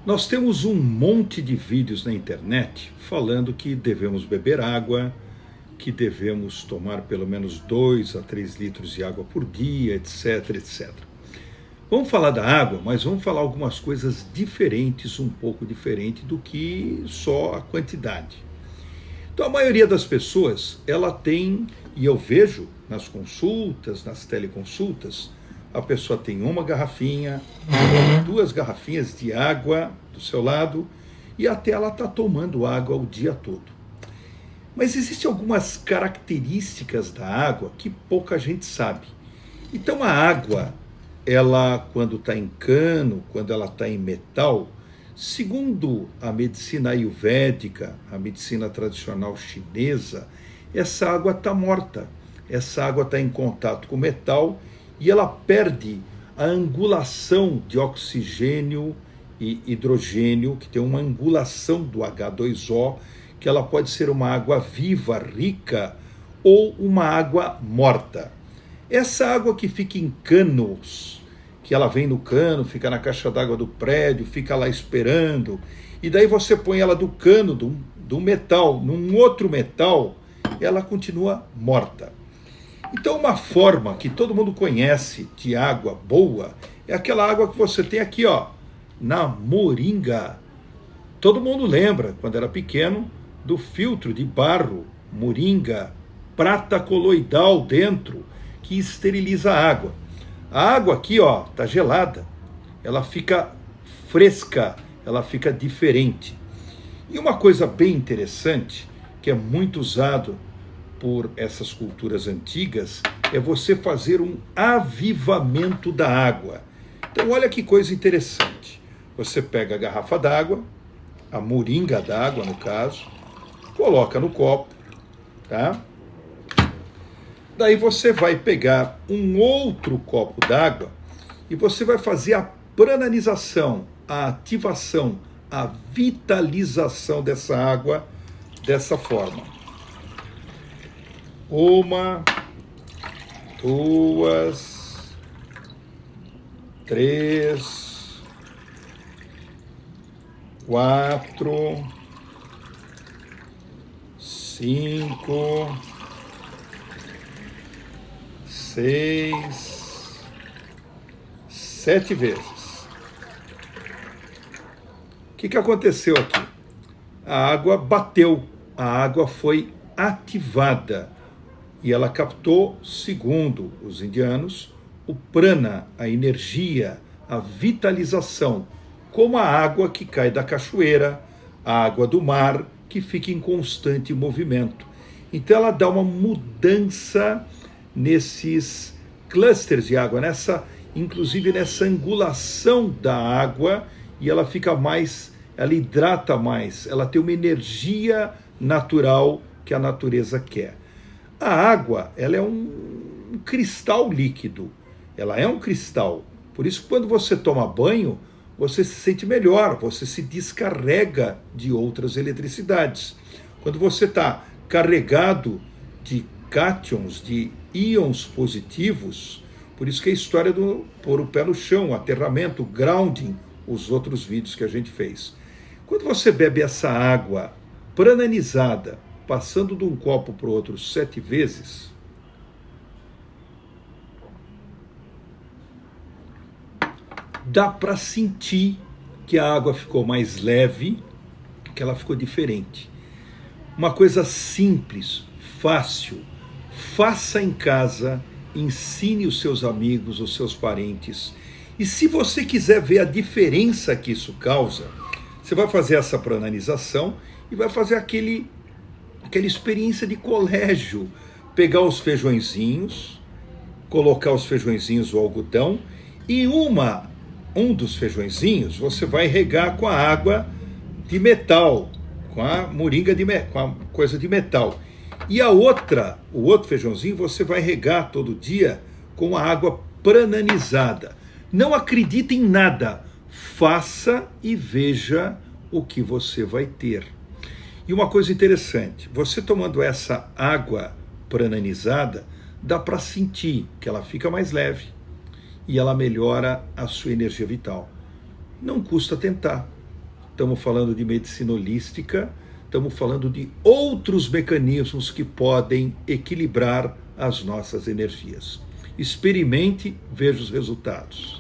Nós temos um monte de vídeos na internet falando que devemos beber água, que devemos tomar pelo menos 2 a 3 litros de água por dia, etc, etc. Vamos falar da água, mas vamos falar algumas coisas diferentes, um pouco diferente do que só a quantidade. Então a maioria das pessoas, ela tem, e eu vejo nas consultas, nas teleconsultas, a pessoa tem uma garrafinha, 2 garrafinhas de água do seu lado, e até ela está tomando água o dia todo. Mas existem algumas características da água que pouca gente sabe. Então a água, ela quando está em cano, quando ela está em metal, segundo a medicina ayurvédica, a medicina tradicional chinesa, essa água está morta. Essa água está em contato com o metal e ela perde a angulação de oxigênio e hidrogênio, que tem uma angulação do H2O, que ela pode ser uma água viva, rica, ou uma água morta. Essa água que fica em canos, que ela vem no cano, fica na caixa d'água do prédio, fica lá esperando, e daí você põe ela do cano, do metal, num outro metal, ela continua morta. Então uma forma que todo mundo conhece de água boa é aquela água que você tem aqui, ó, na moringa. Todo mundo lembra, quando era pequeno, do filtro de barro, moringa, prata coloidal dentro, que esteriliza a água. A água aqui, ó, tá gelada, ela fica fresca, ela fica diferente. E uma coisa bem interessante, que é muito usado por essas culturas antigas, é você fazer um avivamento da água. Então olha que coisa interessante. Você pega a garrafa d'água, a moringa d'água no caso, coloca no copo, tá? Daí você vai pegar um outro copo d'água e você vai fazer a prananização, a ativação, a vitalização dessa água dessa forma. 1, 2, 3, 4, 5, 6, 7 vezes. O que aconteceu aqui? A água bateu, a água foi ativada e ela captou, segundo os indianos, o prana, a energia, a vitalização, como a água que cai da cachoeira, a água do mar, que fica em constante movimento. Então ela dá uma mudança nesses clusters de água, inclusive nessa angulação da água, e ela fica mais, ela hidrata mais, ela tem uma energia natural que a natureza quer. A água, ela é um cristal líquido, ela é um cristal, por isso quando você toma banho, você se sente melhor, você se descarrega de outras eletricidades. Quando você está carregado de cátions, de íons positivos, por isso que a história do pôr o pé no chão, aterramento, grounding, os outros vídeos que a gente fez. Quando você bebe essa água prananizada, passando de um copo para o outro 7 vezes, dá para sentir que a água ficou mais leve, que ela ficou diferente. Uma coisa simples, fácil, faça em casa, ensine os seus amigos, os seus parentes. E se você quiser ver a diferença que isso causa, você vai fazer essa prananização e vai fazer aquela experiência de colégio, pegar os feijõezinhos, colocar os feijõezinhos no algodão e um dos feijõezinhos você vai regar com a água de metal, com a moringa com a coisa de metal. E o outro feijãozinho você vai regar todo dia com a água prananizada. Não acredite em nada, faça e veja o que você vai ter. E uma coisa interessante, você tomando essa água prananizada, dá para sentir que ela fica mais leve e ela melhora a sua energia vital. Não custa tentar. estamos falando de medicina holística, estamos falando de outros mecanismos que podem equilibrar as nossas energias. Experimente, veja os resultados.